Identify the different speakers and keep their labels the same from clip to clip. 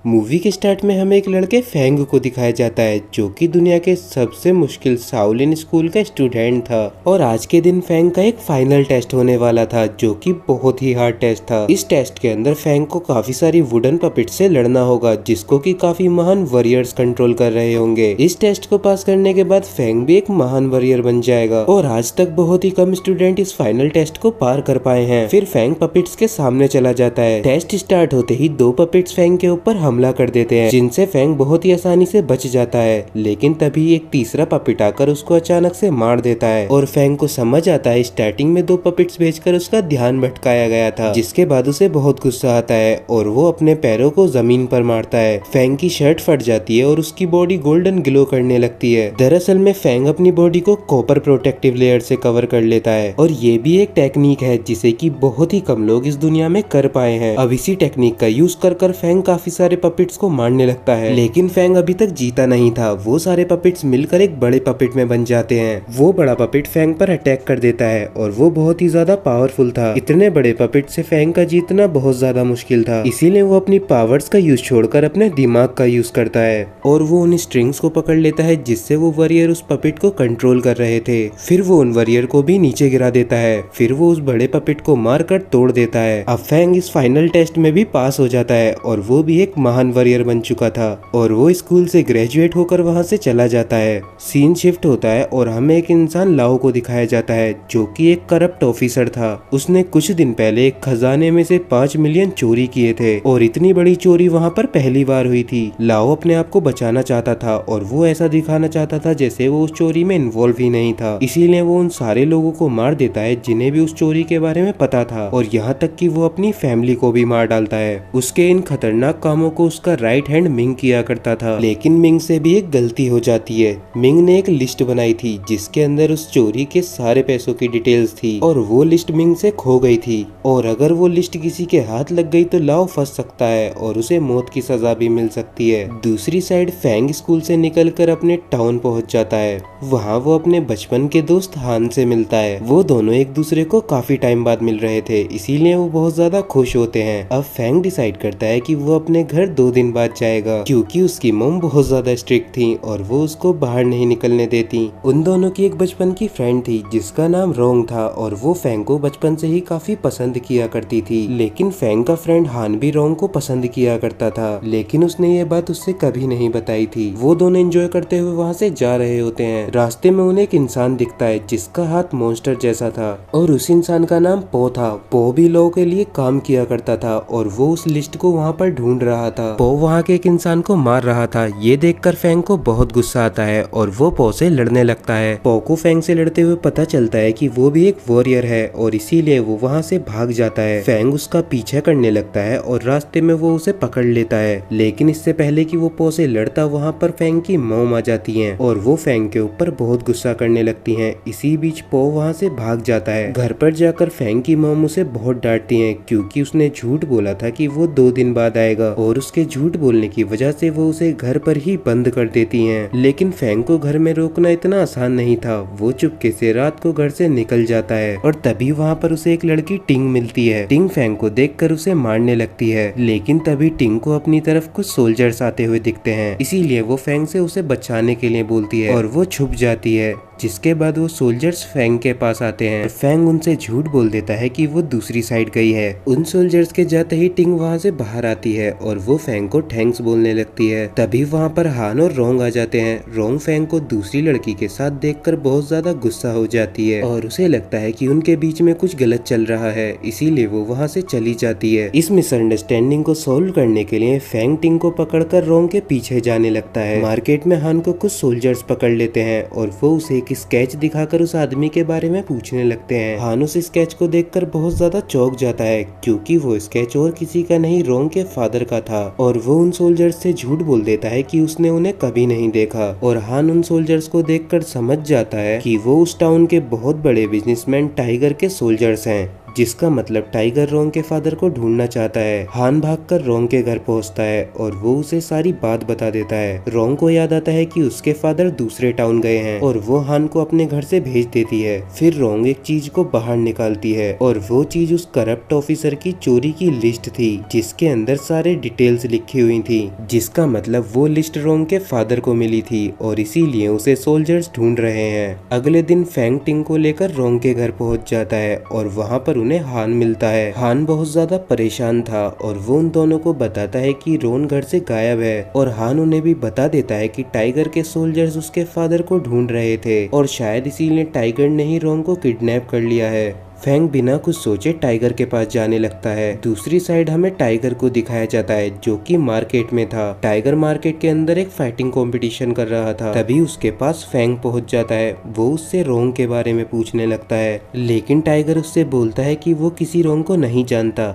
Speaker 1: Movie के start में हमें एक लड़के फेंग को दिखाया जाता है जो कि दुनिया के सबसे मुश्किल शाओलिन स्कूल का स्टूडेंट था और आज के दिन फेंग का एक फाइनल टेस्ट होने वाला था जो कि बहुत ही हार्ड टेस्ट था। इस टेस्ट के अंदर फेंग को काफी सारी वुडन पपेट से लड़ना होगा जिसको कि काफी महान वॉरियर्स कंट्रोल कर रहे होंगे। इस टेस्ट को पास करने के बाद फेंग भी एक महान वॉरियर बन जाएगा और आज तक बहुत ही कम स्टूडेंट इस फाइनल टेस्ट को पार कर पाए हैं। फिर फेंग पपेट्स के सामने चला जाता है। टेस्ट स्टार्ट होते ही दो पपेट्स फेंग के ऊपर हमला कर देते हैं जिनसे फेंग बहुत ही आसानी से बच जाता है, लेकिन तभी एक तीसरा पपेट आकर उसको अचानक से मार देता है और फेंग को समझ आता है स्टार्टिंग में दो पपेट्स भेजकर उसका ध्यान भटकाया गया था, जिसके बाद उसे बहुत गुस्सा आता है और वो अपने पैरों को जमीन पर मारता है। फेंग की शर्ट फट जाती है और उसकी बॉडी गोल्डन ग्लो करने लगती है। दरअसल में फेंग अपनी बॉडी को कॉपर प्रोटेक्टिव लेयर से कवर कर लेता है और ये भी एक टेक्निक है जिसे कि बहुत ही कम लोग इस दुनिया में कर पाए हैं। अब इसी टेक्निक का यूज कर फेंग काफी सारे पपेट्स को मारने लगता है, लेकिन फेंग अभी तक जीता नहीं था। वो सारे पपेट्स मिलकर एक बड़े पपेट में बन जाते हैं। वो बड़ा पपेट फेंग पर अटैक कर देता है और वो बहुत ही ज्यादा पावरफुल था। इतने बड़े पपेट से फेंग का जीतना बहुत ज्यादा मुश्किल था, इसीलिए वो अपनी पावर्स का यूज छोड़कर अपने दिमाग का यूज करता है और वो उन स्ट्रिंग्स को पकड़ लेता है जिससे वो वॉरियर उस पपेट को कंट्रोल कर रहे थे। फिर वो उन वॉरियर को भी नीचे गिरा देता है। फिर वो उस बड़े पपेट को मारकर तोड़ देता है। अब फेंग इस फाइनल टेस्ट में भी पास हो जाता है और वो भी एक महान वॉरियर बन चुका था और वो स्कूल से ग्रेजुएट होकर वहां से चला जाता है। सीन शिफ्ट होता है और हमें एक इंसान लाओ को दिखाया जाता है जो कि एक करप्ट ऑफिसर था। उसने कुछ दिन पहले एक खजाने में से 5 मिलियन चोरी किए थे और इतनी बड़ी चोरी वहां पर पहली बार हुई थी। लाओ अपने आप को बचाना चाहता था और वो ऐसा दिखाना चाहता था जैसे वो उस चोरी में इन्वॉल्व ही नहीं था, इसीलिए वो उन सारे लोगों को मार देता है जिन्हें भी उस चोरी के बारे में पता था और यहाँ तक कि वो अपनी फैमिली को भी मार डालता है। उसके इन खतरनाक कामों को उसका राइट हैंड मिंग किया करता था, लेकिन मिंग से भी एक गलती हो जाती है। मिंग ने एक लिस्ट बनाई थी जिसके अंदर उस चोरी के सारे पैसों की डिटेल्स थी और वो लिस्ट मिंग से खो गई थी और अगर वो लिस्ट किसी के हाथ लग गई तो लाओ फंस सकता है और उसे मौत की सजा भी मिल सकती है। दूसरी साइड फेंग स्कूल से निकलकर अपने टाउन पहुंच जाता है। वहाँ वो अपने बचपन के दोस्त हान से मिलता है। वो दोनों एक दूसरे को काफी टाइम बाद मिल रहे थे, इसीलिए वो बहुत ज्यादा खुश होते हैं। अब फेंग डिसाइड करता है कि वो अपने घर 2 दिन बाद जाएगा क्योंकि उसकी मॉम बहुत ज्यादा स्ट्रिक्ट थी और वो उसको बाहर नहीं निकलने देती। उन दोनों की एक बचपन की फ्रेंड थी जिसका नाम रोंग था और वो फेंग को बचपन से ही काफी पसंद किया करती थी, लेकिन फेंग का फ्रेंड हान भी रोंग को पसंद किया करता था, लेकिन उसने ये बात उससे कभी नहीं बताई थी। वो दोनों एंजॉय करते हुए वहाँ से जा रहे होते हैं। रास्ते में उन्हें एक इंसान दिखता है जिसका हाथ मॉन्स्टर जैसा था और उस इंसान का नाम पो था। पो भी लो के लिए काम किया करता था और वो उस लिस्ट को वहाँ पर ढूंढ रहा था। पो वहाँ के एक इंसान को मार रहा था। ये देखकर फेंग को बहुत गुस्सा आता है और वो पो से लड़ने लगता है। पो को फेंग से लड़ते हुए पता चलता है कि वो भी एक वॉरियर है और इसीलिए वो वहाँ से भाग जाता है। फेंग उसका पीछा करने लगता है और रास्ते में वो उसे पकड़ लेता है, लेकिन इससे पहले कि वो पो से लड़ता वहाँ पर फेंग की मॉम आ जाती है और वो फेंग के ऊपर बहुत गुस्सा करने लगती है। इसी बीच पो वहाँ से भाग जाता है। घर पर जाकर फेंग की मॉम उसे बहुत डांटती है क्योंकि उसने झूठ बोला था कि वो 2 दिन बाद आएगा और उसके झूठ बोलने की वजह से वो उसे घर पर ही बंद कर देती हैं। लेकिन फेंग को घर में रोकना इतना आसान नहीं था। वो चुपके से रात को घर से निकल जाता है और तभी वहाँ पर उसे एक लड़की टिंग मिलती है। टिंग फेंग को देखकर उसे मारने लगती है, लेकिन तभी टिंग को अपनी तरफ कुछ सोल्जर्स आते हुए दिखते हैं, इसीलिए वो फेंग से उसे बचाने के लिए बोलती है और वो छुप जाती है। जिसके बाद वो सोल्जर्स फेंग के पास आते हैं। फेंग उनसे झूठ बोल देता है कि वो दूसरी साइड गई है। उन सोल्जर्स के जाते ही टिंग वहाँ से बाहर आती है और वो फेंग को थैंक्स बोलने लगती है। तभी वहाँ पर हान और रोंग आ जाते हैं। रोंग फेंग को दूसरी लड़की के साथ देखकर बहुत ज्यादा गुस्सा हो जाती है और उसे लगता है कि उनके बीच में कुछ गलत चल रहा है, इसीलिए वो वहाँ से चली जाती है। इस मिसअंडरस्टैंडिंग को सोल्व करने के लिए फेंग टिंग को पकड़कर रोंग के पीछे जाने लगता है। मार्केट में हान को कुछ सोल्जर्स पकड़ लेते हैं और वो उसे एक स्केच दिखाकर उस आदमी के बारे में पूछने लगते हैं। हान उस स्केच को देखकर बहुत ज्यादा चौंक जाता है क्योंकि वो स्केच और किसी का नहीं रोंग के फादर का था और वो उन सोल्जर्स से झूठ बोल देता है कि उसने उन्हें कभी नहीं देखा और हान उन सोल्जर्स को देखकर समझ जाता है कि वो उस टाउन के बहुत बड़े बिजनेसमैन टाइगर के सोल्जर्स हैं। जिसका मतलब टाइगर रोंग के फादर को ढूंढना चाहता है। हान भागकर रोंग के घर पहुंचता है और वो उसे सारी बात बता देता है। रोंग को याद आता है कि उसके फादर दूसरे टाउन गए हैं और वो हान को अपने घर से भेज देती है। फिर रोंग एक चीज को बाहर निकालती है और वो चीज उस करप्ट ऑफिसर की चोरी की लिस्ट थी जिसके अंदर सारे डिटेल्स लिखी हुई थी, जिसका मतलब वो लिस्ट रोंग के फादर को मिली थी और इसीलिए उसे सोल्जर्स ढूंढ रहे हैं। अगले दिन फैंग टिंग को लेकर रोंग के घर पहुंच जाता है और वहाँ पर उन्हें हान मिलता है। हान बहुत ज्यादा परेशान था और वो उन दोनों को बताता है कि रोन घर से गायब है और हान उन्हें भी बता देता है कि टाइगर के सोल्जर्स उसके फादर को ढूंढ रहे थे और शायद इसीलिए टाइगर ने ही रोंग को किडनैप कर लिया है। फैंग बिना कुछ सोचे टाइगर के पास जाने लगता है। दूसरी साइड हमें टाइगर को दिखाया जाता है जो कि मार्केट में था। टाइगर मार्केट के अंदर एक फाइटिंग कंपटीशन कर रहा था। तभी उसके पास फैंग पहुंच जाता है। वो उससे रोंग के बारे में पूछने लगता है, लेकिन टाइगर उससे बोलता है कि वो किसी रोंग को नहीं जानता,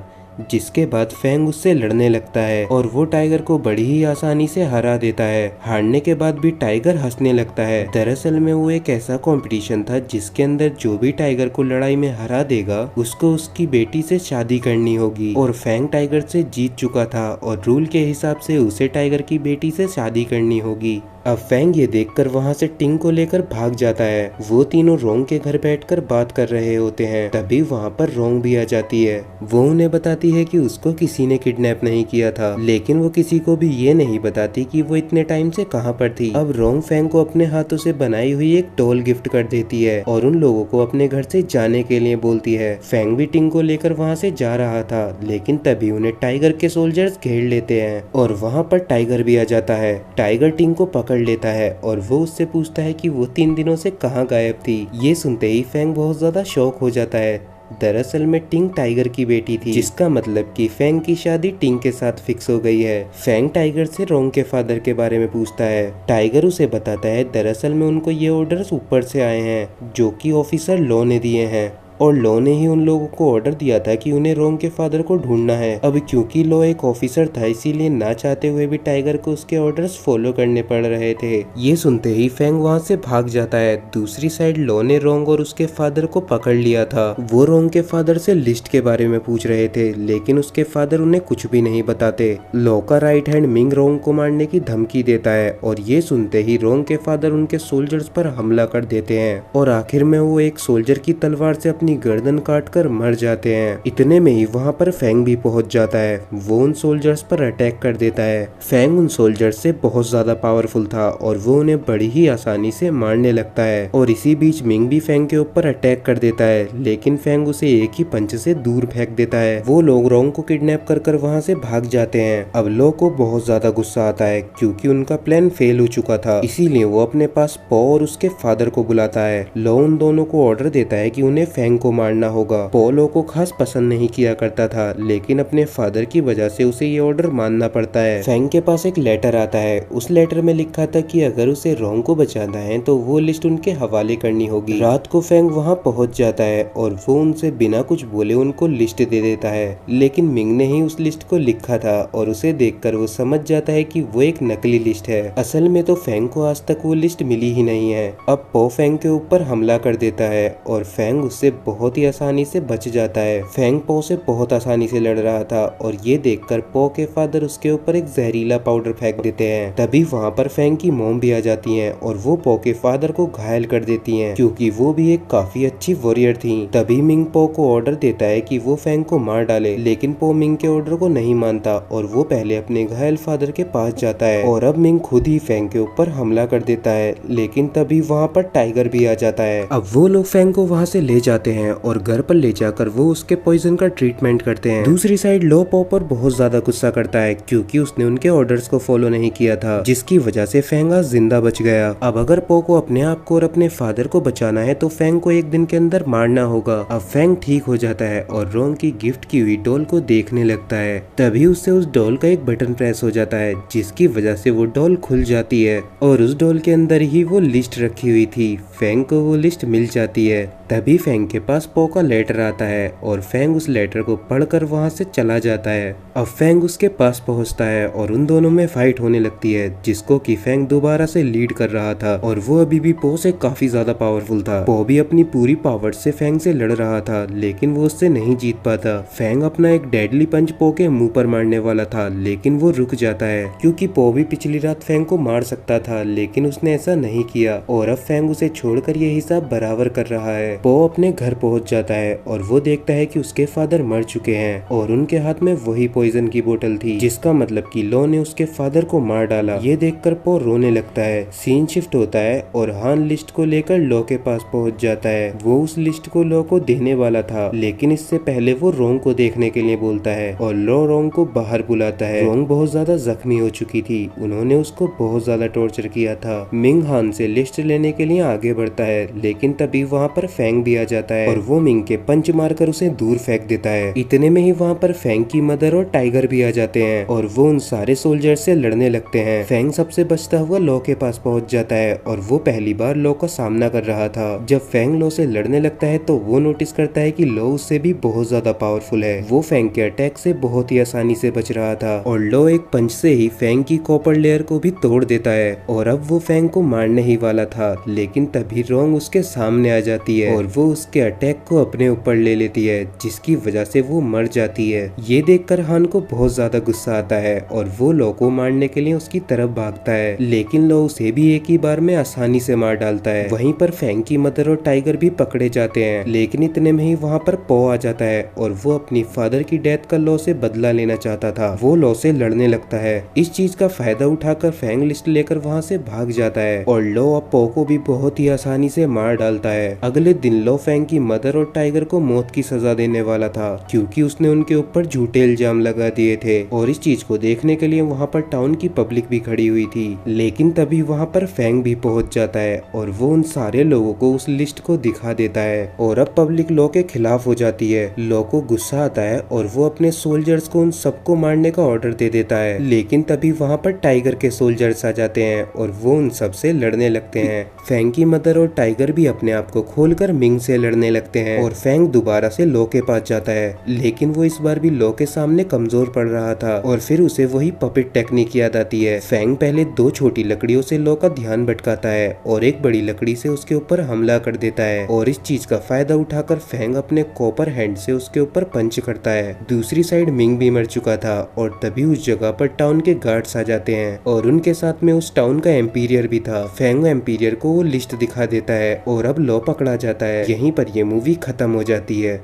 Speaker 1: जिसके बाद फैंग उससे लड़ने लगता है और वो टाइगर को बड़ी ही आसानी से हरा देता है। हारने के बाद भी टाइगर हंसने लगता है। दरअसल में वो एक ऐसा कंपटीशन था जिसके अंदर जो भी टाइगर को लड़ाई में हरा देगा उसको उसकी बेटी से शादी करनी होगी और फैंग टाइगर से जीत चुका था और रूल के हिसाब से उसे टाइगर की बेटी से शादी करनी होगी। अब फैंग ये देखकर वहाँ से टिंग को लेकर भाग जाता है। वो तीनों रोंग के घर बैठकर बात कर रहे होते हैं। तभी वहाँ पर रोंग भी आ जाती है। वो उन्हें बताती है कि उसको किसी ने किडनैप नहीं किया था, लेकिन वो किसी को भी ये नहीं बताती कि वो इतने टाइम से कहाँ पर थी। अब रोंग फैंग को अपने हाथों से बनाई हुई एक डॉल गिफ्ट कर देती है और उन लोगों को अपने घर से जाने के लिए बोलती है। फैंग भी टिंग को लेकर वहाँ से जा रहा था, लेकिन तभी उन्हें टाइगर के सोल्जर्स घेर लेते हैं और वहाँ पर टाइगर भी आ जाता है। टाइगर टिंग को पकड़ लेता है और वो उससे पूछता है कि वो 3 दिनों से कहाँ गायब थी। ये सुनते ही फैंग बहुत ज्यादा शॉक हो जाता है। दरअसल में टिंग टाइगर की बेटी थी, जिसका मतलब कि फैंग की शादी टिंग के साथ फिक्स हो गई है। फैंग टाइगर से रोंग के फादर के बारे में पूछता है। टाइगर उसे बताता है दरअसल में उनको ये ऑर्डर्स ऊपर से आए हैं जो कि ऑफिसर लॉ ने दिए हैं और लॉ ने ही उन लोगों को ऑर्डर दिया था कि उन्हें रोंग के फादर को ढूंढना है। अब क्योंकि लॉ एक ऑफिसर था इसीलिए ना चाहते हुए भी टाइगर को उसके ऑर्डर्स फॉलो करने पड़ रहे थे। ये सुनते ही फैंग वहाँ से भाग जाता है। दूसरी साइड लॉ ने रोंग और उसके फादर को पकड़ लिया था। वो रोंग के फादर से लिस्ट के बारे में पूछ रहे थे, लेकिन उसके फादर उन्हें कुछ भी नहीं बताते। लॉ का राइट हैंड मिंग रोंग को मारने की धमकी देता है और ये सुनते ही रोंग के फादर उनके सोल्जर्स पर हमला कर देते हैं और आखिर में वो एक सोल्जर की तलवार से अपनी गर्दन काटकर मर जाते हैं। इतने में ही वहाँ पर फैंग भी पहुँच जाता है। वो उन सोल्जर्स पर अटैक कर देता है। फैंग उन सोल्जर्स से बहुत ज्यादा पावरफुल था और वो उन्हें बड़ी ही आसानी से मारने लगता है और इसी बीच मिंग भी फैंग के ऊपर अटैक कर देता है, लेकिन फैंग उसे एक ही पंच से दूर फेंक देता है। वो लोग रोंग को किडनैप कर वहाँ से भाग जाते हैं। अब लो को बहुत ज्यादा गुस्सा आता है क्योंकि उनका प्लान फेल हो चुका था, इसीलिए वो अपने पास पॉ और उसके फादर को बुलाता है। लो उन दोनों को ऑर्डर देता है कि उन्हें फैंग को मारना होगा। पॉ लो को खास पसंद नहीं किया करता था, लेकिन अपने फादर की वजह से उसे ये ऑर्डर मानना पड़ता है। फैंग के पास एक लेटर आता है। उस लेटर में लिखा था कि अगर उसे रोंग को बचाना है तो वो लिस्ट उनके हवाले करनी होगी। रात को फैंग वहाँ पहुँच जाता है और वो उनसे बिना कुछ बोले उनको लिस्ट दे देता है, लेकिन मिंग ने ही उस लिस्ट को लिखा था और उसे देखकर वो समझ जाता है कि वो एक नकली लिस्ट है। असल में तो फैंग को आज तक वो लिस्ट मिली ही नहीं है। अब पॉ फैंग के ऊपर हमला कर देता है और फैंग उससे बहुत ही आसानी से बच जाता है। फैंग पॉ से बहुत आसानी से लड़ रहा था और ये देखकर पॉ के फादर उसके ऊपर एक जहरीला पाउडर फेंक देते हैं। तभी वहाँ पर फैंग की मॉम भी आ जाती हैं और वो पॉ के फादर को घायल कर देती हैं क्योंकि वो भी एक काफी अच्छी वॉरियर थी। तभी मिंग पॉ को ऑर्डर देता है कि वो फैंग को मार डाले, लेकिन पॉ मिंग के ऑर्डर को नहीं मानता और वो पहले अपने घायल फादर के पास जाता है और अब मिंग खुद ही फैंग के ऊपर हमला कर देता है, लेकिन तभी वहाँ पर टाइगर भी आ जाता है। अब वो लोग फैंग को वहाँ से ले जाते हैं और घर पर ले जाकर वो उसके पॉइजन का ट्रीटमेंट करते हैं। दूसरी साइड लो पॉ पर बहुत ज्यादा गुस्सा करता है क्योंकि उसने उनके ऑर्डर्स को फॉलो नहीं किया था, जिसकी वजह से फैंग आज जिंदा बच गया। अब अगर पॉ को अपने आप को और अपने फादर को बचाना है तो फैंग को एक दिन के अंदर मारना होगा। अब फैंग ठीक हो जाता है और रोंग की गिफ्ट की हुई डॉल को देखने लगता है। तभी उससे उस डॉल का एक बटन प्रेस हो जाता है, जिसकी वजह से वो डॉल खुल जाती है और उस डॉल के अंदर ही वो लिस्ट रखी हुई थी। फैंग को वो लिस्ट मिल जाती है। तभी फेंग के पास पो का लेटर आता है और फेंग उस लेटर को पढ़कर वहाँ से चला जाता है। अब फेंग उसके पास पहुँचता है और उन दोनों में फाइट होने लगती है, जिसको कि फेंग दोबारा से लीड कर रहा था और वो अभी भी पो से काफी ज्यादा पावरफुल था। पो भी अपनी पूरी पावर से फेंग से लड़ रहा था, लेकिन वो उससे नहीं जीत पाता। फेंग अपना एक डेडली पंच पो के मुंह पर मारने वाला था, लेकिन वो रुक जाता है क्योंकि पो भी पिछली रात फेंग को मार सकता था, लेकिन उसने ऐसा नहीं किया और अब फेंग उसे छोड़कर ये हिसाब बराबर कर रहा है। पो अपने घर पहुंच जाता है और वो देखता है कि उसके फादर मर चुके हैं और उनके हाथ में वही पॉइजन की बोतल थी, जिसका मतलब कि लो ने उसके फादर को मार डाला। ये देखकर पो रोने लगता है। सीन शिफ्ट होता है और हान लिस्ट को लेकर लो के पास पहुंच जाता है। वो उस लिस्ट को लो को देने वाला था, लेकिन इससे पहले वो रोंग को देखने के लिए बोलता है और लो रोंग को बाहर बुलाता है। रोंग बहुत ज्यादा जख्मी हो चुकी थी, उन्होंने उसको बहुत ज्यादा टॉर्चर किया था। मिंग हान से लिस्ट लेने के लिए आगे बढ़ता है, लेकिन तभी वहाँ पर फेंग भी आ जाता है और वो मिंग के पंच मारकर उसे दूर फेंक देता है। इतने में ही वहाँ पर फेंग की मदर और टाइगर भी आ जाते हैं और वो उन सारे सोल्जर से लड़ने लगते हैं। फेंग सबसे बचता हुआ लो के पास पहुंच जाता है और वो पहली बार लो का सामना कर रहा था। जब फेंग लो से लड़ने लगता है तो वो नोटिस करता है कि लो उससे भी बहुत ज्यादा पावरफुल है। वो फेंग के अटैक से बहुत ही आसानी से बच रहा था और लो एक पंच से ही फेंग की कॉपर लेयर को भी तोड़ देता है और अब वो फेंग को मारने ही वाला था, लेकिन तभी रोंग उसके सामने आ जाती है और वो उसके अटैक को अपने ऊपर ले लेती है, जिसकी वजह से वो मर जाती है। ये देखकर हान को बहुत ज्यादा गुस्सा आता है और वो लो को मारने के लिए उसकी तरफ भागता है, लेकिन लो उसे भी एक ही बार में आसानी से मार डालता है। वहीं पर फेंग की मदर और टाइगर भी पकड़े जाते हैं, लेकिन इतने में ही वहाँ पर पो आ जाता है और वो अपनी फादर की डेथ का लो से बदला लेना चाहता था। वो लो से लड़ने लगता है। इस चीज का फायदा उठाकर फेंग लिस्ट लेकर वहाँ से भाग जाता है और लो अब पो को भी बहुत ही आसानी से मार डालता है। अगले दिन लो फेंग की मदर और टाइगर को मौत की सजा देने वाला था, क्योंकि उसने उनके ऊपर झूठे इल्जाम लगा दिए थे और इस चीज को देखने के लिए वहाँ पर टाउन की पब्लिक भी खड़ी हुई थी। लेकिन तभी वहाँ पर फेंग भी पहुंच जाता है और वो उन सारे लोगों को उस लिस्ट को दिखा देता है और अब पब्लिक लो के खिलाफ हो जाती है। लो को गुस्सा आता है और वो अपने सोल्जर्स को उन सबको मारने का ऑर्डर दे देता है, लेकिन तभी वहाँ पर टाइगर के सोल्जर्स आ जाते हैं और वो उन सब से लड़ने लगते हैं। फेंग की मदर और टाइगर भी अपने आप को खोलकर मिंग से लड़ने लगते हैं और फेंग दोबारा से लो के पास जाता है, लेकिन वो इस बार भी लो के सामने कमजोर पड़ रहा था और फिर उसे वही पपेट टेक्निक याद आती है। फेंग पहले दो छोटी लकड़ियों से लो का ध्यान भटकाता है और एक बड़ी लकड़ी से उसके ऊपर हमला कर देता है और इस चीज का फायदा उठाकर फेंग अपने कॉपर हैंड से उसके ऊपर पंच करता है। दूसरी साइड मिंग भी मर चुका था और तभी उस जगह पर टाउन के गार्ड्स आ जाते हैं और उनके साथ में उस टाउन का एम्पीरियर भी था। फेंग एम्पीरियर को वो लिस्ट दिखा देता है और अब लो पकड़ा जाता है। यहीं पर ये मूवी खत्म हो जाती है।